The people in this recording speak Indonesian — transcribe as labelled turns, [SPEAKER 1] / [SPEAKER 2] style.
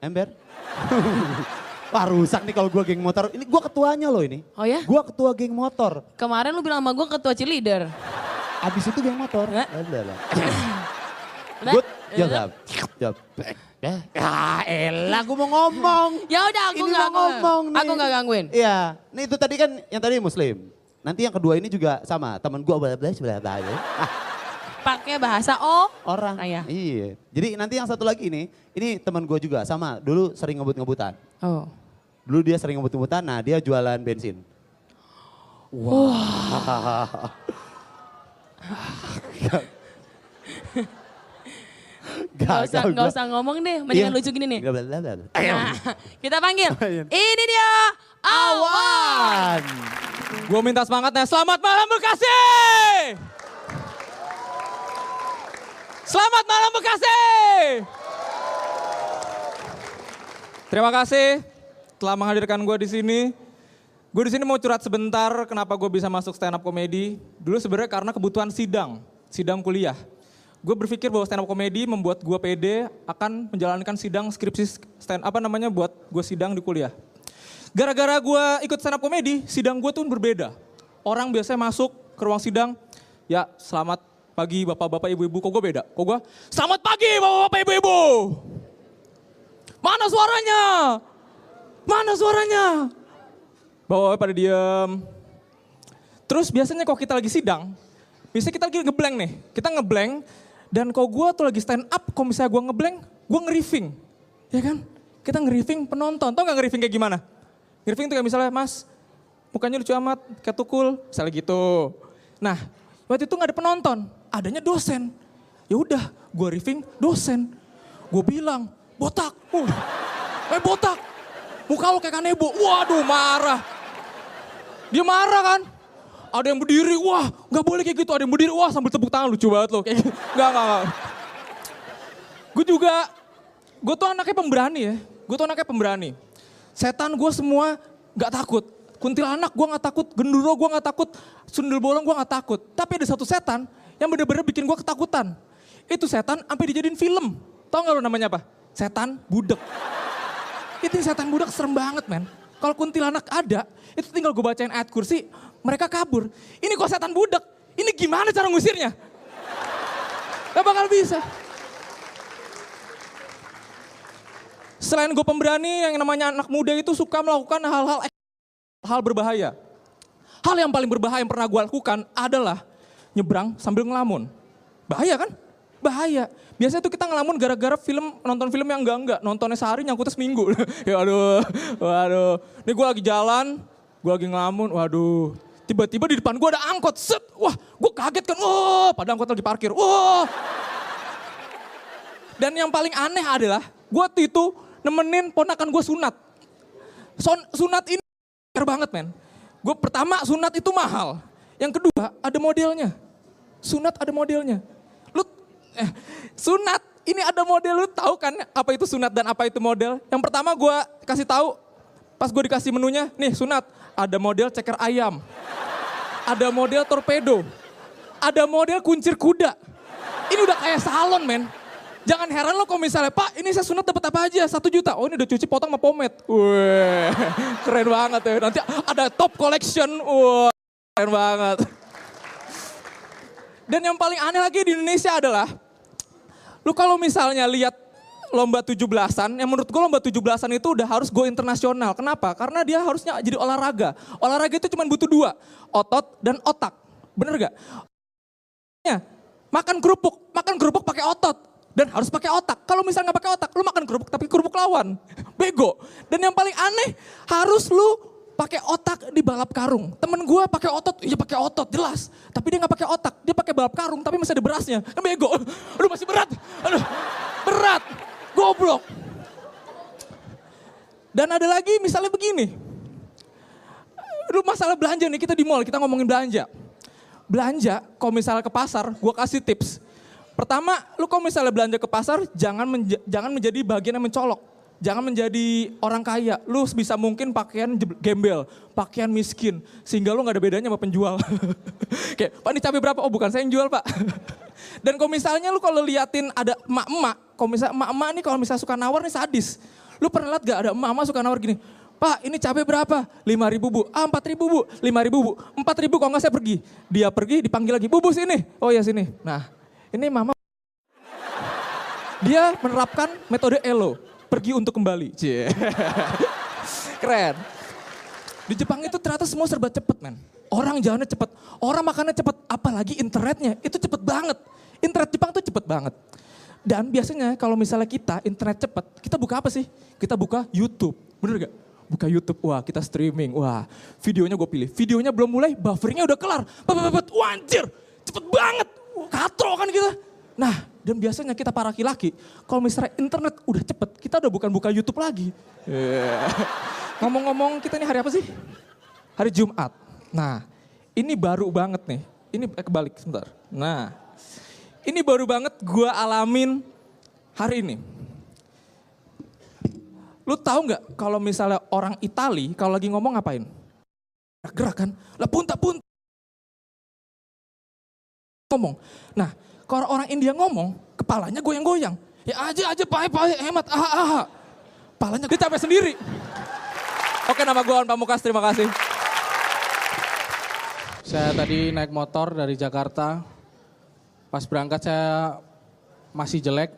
[SPEAKER 1] Ember. Wah rusak nih kalau gue geng motor. Ini gue ketuanya loh ini.
[SPEAKER 2] Oh ya?
[SPEAKER 1] Gue ketua geng motor.
[SPEAKER 2] Kemarin lu bilang sama gue ketua cheerleader.
[SPEAKER 1] Abis itu geng motor.
[SPEAKER 2] Nggak?
[SPEAKER 1] Good. Jawab. Jawab. Elah gue mau ngomong.
[SPEAKER 2] Ya udah aku
[SPEAKER 1] Ini
[SPEAKER 2] nggak
[SPEAKER 1] mau ngomong nih.
[SPEAKER 2] Aku nggak gangguin.
[SPEAKER 1] Iya. Nih itu tadi kan yang tadi Muslim. Nanti yang kedua ini juga sama. Temen gue sebelah
[SPEAKER 2] Pakai bahasa
[SPEAKER 1] orang.
[SPEAKER 2] Ayah.
[SPEAKER 1] Iya. Jadi nanti yang satu lagi ini teman gue juga sama. Dulu sering ngebut-ngebutan.
[SPEAKER 2] Oh.
[SPEAKER 1] Dulu dia sering ngebut-ngebutan, nah dia jualan bensin. Wah.
[SPEAKER 2] Gak usah ngomong deh, mendingan lucu gini nih. Nah, kita panggil. Ini dia Awan.
[SPEAKER 3] Gue minta semangatnya, selamat malam Bekasi! Selamat malam Bekasi! Terima kasih telah menghadirkan gue di sini. Gue di sini mau curhat sebentar kenapa gue bisa masuk stand up comedy. Dulu sebenarnya karena kebutuhan sidang kuliah. Gue berpikir bahwa stand up comedy membuat gue pede akan menjalankan sidang skripsi buat gue sidang di kuliah. Gara-gara gue ikut stand up comedy, sidang gue tuh berbeda. Orang biasanya masuk ke ruang sidang, ya selamat pagi bapak-bapak ibu-ibu, kok gue beda? Kok gue, selamat pagi bapak-bapak ibu-ibu. Mana suaranya? Mana suaranya? Bapak-bapak pada diem. Terus biasanya kalau kita lagi sidang, misalnya kita lagi ngeblank nih, kita ngeblank, dan kalau gue tuh lagi stand up, kalau misalnya gue ngeblank, gue nge-riffing. Ya kan? Kita nge-riffing penonton, tau gak nge-riffing kayak gimana? Nge-riffing tuh kayak misalnya, mas mukanya lucu amat, kayak tukul, misalnya gitu. Nah, waktu itu gak ada penonton, adanya dosen. Ya udah, gue riffing dosen. Gue bilang, botak, botak, muka lo kayak kanebo. Waduh marah. Dia marah kan. Ada yang berdiri, wah gak boleh kayak gitu. Ada yang berdiri, wah sambil tepuk tangan, lucu banget lo. Kayak gitu. Enggak. Gue tuh anaknya pemberani. Setan gue semua gak takut. Kuntilanak gue gak takut, genduro gue gak takut, sundel bolong gue gak takut. Tapi ada satu setan yang bener-bener bikin gue ketakutan. Itu setan sampai dijadiin film. Tahu gak lo namanya apa? Setan budek. Itu setan budek serem banget men. Kalau kuntilanak ada, itu tinggal gue bacain ayat kursi, mereka kabur. Ini kok setan budek, ini gimana cara ngusirnya? Gak bakal bisa. Selain gue pemberani, yang namanya anak muda itu suka melakukan hal berbahaya. Hal yang paling berbahaya yang pernah gue lakukan adalah nyebrang sambil ngelamun. Bahaya kan? Bahaya. Biasanya tuh kita ngelamun gara-gara nonton film yang enggak. Nontonnya sehari nyangkutnya seminggu. Ya waduh. Ini gue lagi jalan, gue lagi ngelamun, waduh. Tiba-tiba di depan gue ada angkot, set. Wah, gue kaget kan. Oh, padahal angkot lagi parkir. Wah. Dan yang paling aneh adalah, gue waktu itu nemenin ponakan gue sunat. Sunat ini banget men. Gue pertama sunat itu mahal. Yang kedua ada modelnya. Sunat ada modelnya. Sunat ini ada model, lu tahu kan apa itu sunat dan apa itu model? Yang pertama gue kasih tahu pas gue dikasih menunya, nih sunat ada model ceker ayam. Ada model torpedo. Ada model kuncir kuda. Ini udah kayak salon men. Jangan heran lo kalau misalnya, Pak ini saya sunat dapat apa aja, 1 juta. Oh ini udah cuci potong sama pomade. Wih, keren banget ya. Nanti ada top collection, wah keren banget. Dan yang paling aneh lagi di Indonesia adalah, lu kalau misalnya lihat lomba 17-an, yang menurut gue lomba 17-an itu udah harus go internasional. Kenapa? Karena dia harusnya jadi olahraga. Olahraga itu cuma butuh 2, otot dan otak. Bener gak? Makan kerupuk pakai otot. Dan harus pakai otak. Kalau misalnya nggak pakai otak, lu makan kerupuk tapi kerupuk lawan. Bego. Dan yang paling aneh, harus lu pakai otak di balap karung. Temen gue pakai otot, iya pakai otot jelas. Tapi dia nggak pakai otak, dia pakai balap karung tapi masih ada berasnya. Kan bego. Aduh masih berat. Aduh berat. Goblok. Dan ada lagi misalnya begini. Lu masalah belanja nih, kita di mall, kita ngomongin belanja. Belanja, kalau misalnya ke pasar, gue kasih tips. Pertama, lu kalau misalnya belanja ke pasar, jangan menjadi bagian yang mencolok. Jangan menjadi orang kaya. Lu bisa mungkin pakaian gembel, pakaian miskin. Sehingga lu gak ada bedanya sama penjual. Kayak, Pak ini cabai berapa? Oh bukan saya yang jual Pak. Dan kalau misalnya lu kalau liatin ada emak-emak. Kalau misalnya emak-emak nih kalau misalnya suka nawar nih sadis. Lu pernah lihat gak ada emak-emak suka nawar gini, Pak ini cabai berapa? 5.000 bu, 4.000 bu, 5.000 bu, 4.000 kalau nggak saya pergi. Dia pergi dipanggil lagi, bu sini. Oh ya sini. Nah ini mama. Dia menerapkan metode ELO, pergi untuk kembali. Cie. Keren. Di Jepang itu ternyata semua serba cepet men. Orang jalannya cepet, orang makannya cepet, apalagi internetnya itu cepet banget. Internet Jepang tuh cepet banget. Dan biasanya kalau misalnya kita internet cepet, kita buka apa sih? Kita buka YouTube, bener gak? Buka YouTube, wah kita streaming, wah videonya gue pilih. Videonya belum mulai, bufferingnya udah kelar. Wah anjir, cepet banget, katro kan kita. Nah dan biasanya kita para laki-laki, kalau misalnya internet udah cepet, kita udah bukan buka YouTube lagi. Ngomong-ngomong kita ini hari apa sih? Hari Jumat. Nah ini baru banget nih, ini kebalik sebentar. Nah ini baru banget gue alamin hari ini. Lu tahu nggak kalau misalnya orang Itali kalau lagi ngomong ngapain? Gerak kan? Lah punta ngomong. Nah kalau orang India ngomong, kepalanya goyang-goyang. Ya aja pahe hemat aha. Kepalanya dia capek sendiri. Oke, nama gue Awan Pamungkas, terima kasih.
[SPEAKER 4] Saya tadi naik motor dari Jakarta. Pas berangkat saya masih jelek.